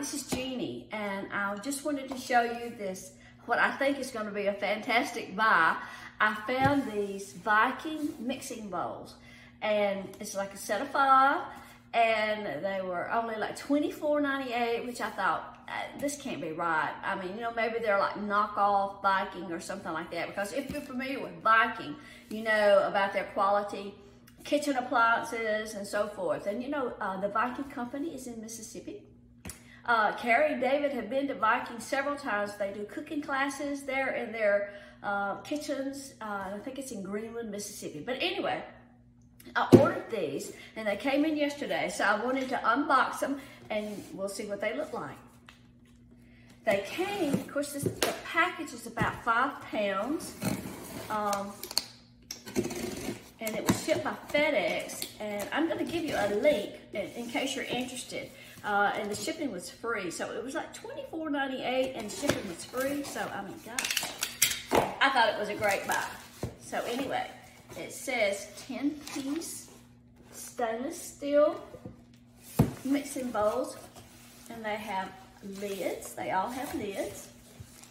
this is Jeannie, and I just wanted to show you this, what I think is going to be a fantastic buy. I found these Viking mixing bowls, and it's like a set of 5, and they were only like $24.98, which I thought, this can't be right. I mean, you know, maybe they're like knockoff Viking or something like that, because if you're familiar with Viking, you know about their quality kitchen appliances and so forth. And you know, the Viking company is in Mississippi. Carrie and David have been to Viking several times. They do cooking classes there in their kitchens. I think it's in Greenwood, Mississippi. But anyway, I ordered these and they came in yesterday, so I wanted to unbox them and we'll see what they look like. They came, of course, the package is about 5 pounds. And it was shipped by FedEx, and I'm going to give you a link in case you're interested. And the shipping was free, so it was like $24.98, and shipping was free. So I mean, gosh, I thought it was a great buy. So anyway, it says 10-piece stainless steel mixing bowls, and they have lids. They all have lids.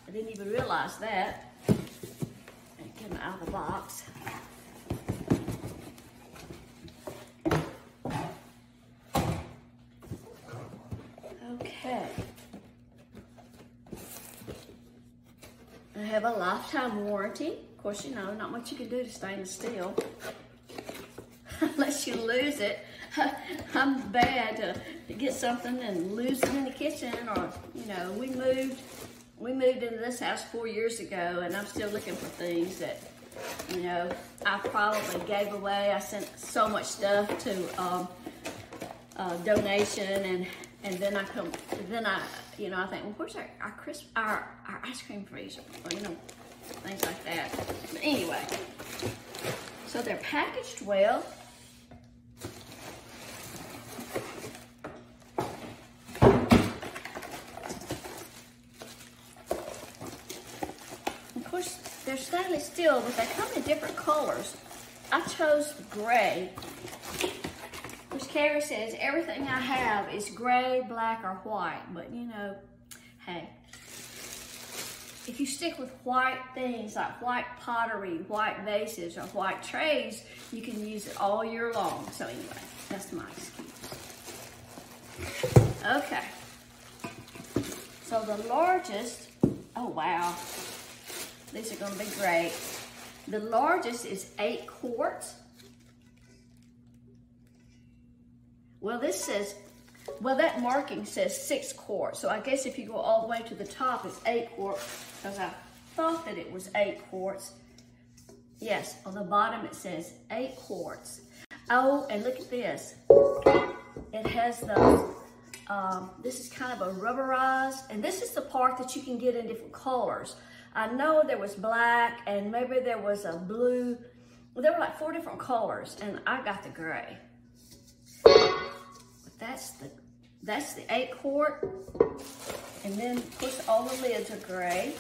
I didn't even realize that. Get them out of the box. Okay. I have a lifetime warranty. Of course, you know, not much you can do to stainless steel unless you lose it. I'm bad to get something and lose it in the kitchen, or, you know, we moved into this house 4 years ago, and I'm still looking for things that, you know, I probably gave away. I sent so much stuff to donation, and then I you know, I think, well, where's our ice cream freezer? Or, you know, things like that. But anyway, so they're packaged well. Of course, they're stainless steel, but they come in different colors. I chose gray. Which Carrie says everything I have is gray, black, or white. But you know, hey, if you stick with white things like white pottery, white vases, or white trays, you can use it all year long. So anyway, that's my excuse. Okay. So the largest, oh wow, these are going to be great. The largest is 8 quarts. Well, this says, well, that marking says 6 quarts. So I guess if you go all the way to the top, it's 8 quarts, because I thought that it was 8 quarts. Yes, on the bottom it says 8 quarts. Oh, and look at this. It has those, this is kind of a rubberized, and this is the part that you can get in different colors. I know there was black, and maybe there was a blue. Well, there were like 4 different colors, and I got the gray. That's the 8 quart, and then of course all the lids are gray.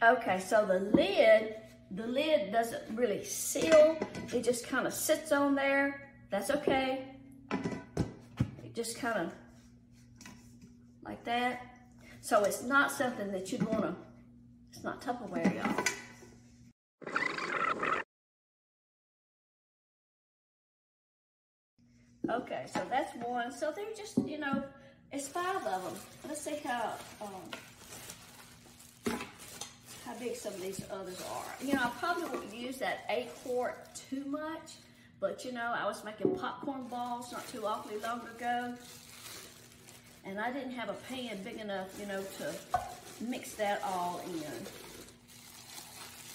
Okay, so the lid doesn't really seal. It just kind of sits on there. That's okay. It just kind of like that. So it's not something that you'd want to. It's not Tupperware, y'all. Okay, so that's one. So they're just, you know, it's 5 of them. Let's see how big some of these others are. You know, I probably won't use that 8 quart too much, but you know, I was making popcorn balls not too awfully long ago, and I didn't have a pan big enough, you know, to mix that all in.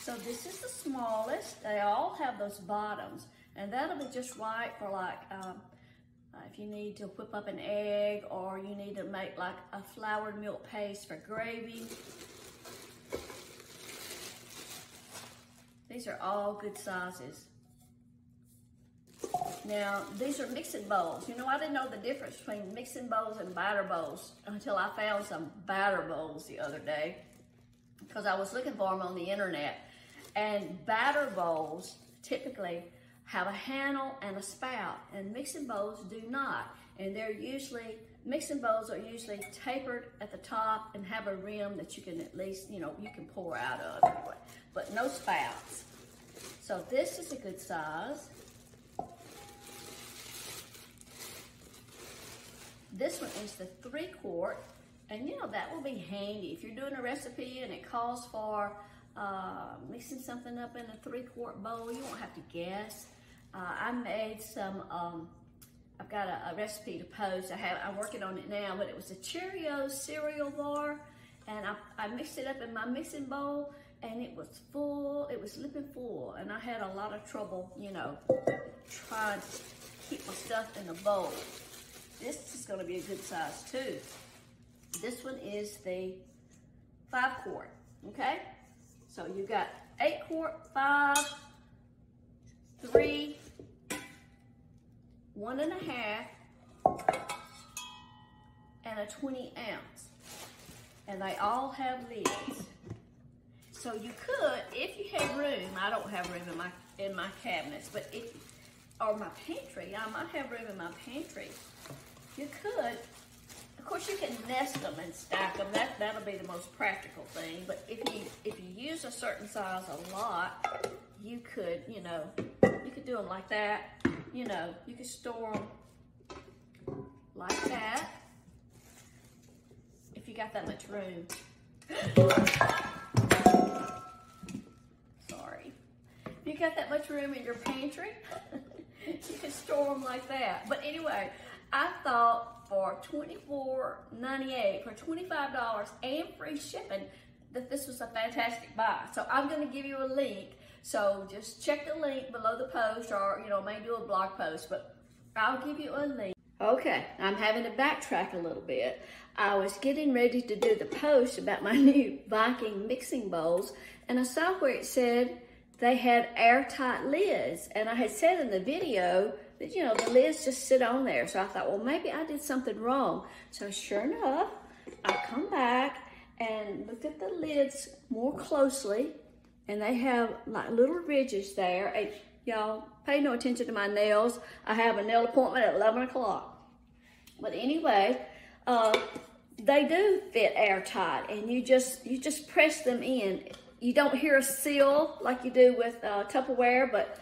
So this is the smallest. They all have those bottoms, and that'll be just right for like, if you need to whip up an egg, or you need to make like a floured milk paste for gravy. These are all good sizes. Now, these are mixing bowls. You know, I didn't know the difference between mixing bowls and batter bowls until I found some batter bowls the other day, because I was looking for them on the internet. And batter bowls typically have a handle and a spout, and mixing bowls do not. And mixing bowls are usually tapered at the top and have a rim that you can at least, you can pour out of, but no spouts. So this is a good size. This one is the 3 quart, and that will be handy if you're doing a recipe and it calls for mixing something up in a 3 quart bowl. You won't have to guess. I made some, I've got a recipe to post. I'm working on it now, but it was a Cheerios cereal bar, and I mixed it up in my mixing bowl, and it was full, it was lipping full, and I had a lot of trouble, trying to keep my stuff in the bowl. This is gonna be a good size too. This one is the 5 quart, okay? So you got 8 quart, 5, 3, 1.5, and a 20 ounce. And they all have lids. So you could, if you have room, I don't have room in my cabinets, but or my pantry, I might have room in my pantry. You could, of course you can nest them and stack them, that'll be the most practical thing, but if you use a certain size a lot, you could, you could do them like that, you could store them like that, if you got that much room. Sorry. If you got that much room in your pantry, you can store them like that. But anyway, I thought for $24.98, for $25 and free shipping, that this was a fantastic buy. So I'm gonna give you a link. So just check the link below the post, or may do a blog post, but I'll give you a link. Okay, I'm having to backtrack a little bit. I was getting ready to do the post about my new Viking mixing bowls, and I saw where it said they had airtight lids, and I had said in the video that, the lids just sit on there. So I thought, well, maybe I did something wrong. So sure enough, I come back and looked at the lids more closely, and they have like little ridges there. And y'all, pay no attention to my nails. I have a nail appointment at 11 o'clock. But anyway, they do fit airtight, and you just press them in. You don't hear a seal like you do with Tupperware, but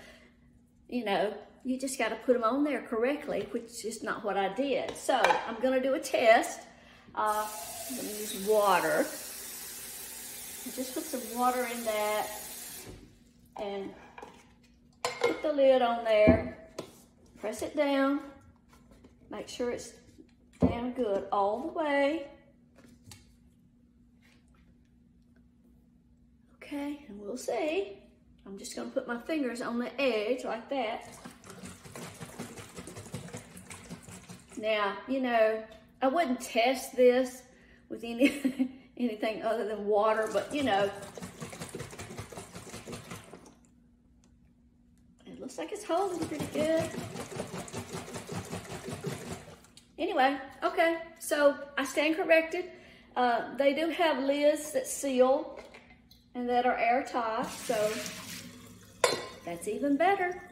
you just got to put them on there correctly, which is not what I did. So I'm going to do a test. I'm going to use water. Just put some water in that and put the lid on there. Press it down. Make sure it's down good all the way. Okay, and we'll see. I'm just going to put my fingers on the edge like that. Now, I wouldn't test this with anything other than water, but it looks like it's holding pretty good. Anyway, okay, so I stand corrected. They do have lids that seal and that are airtight, so that's even better.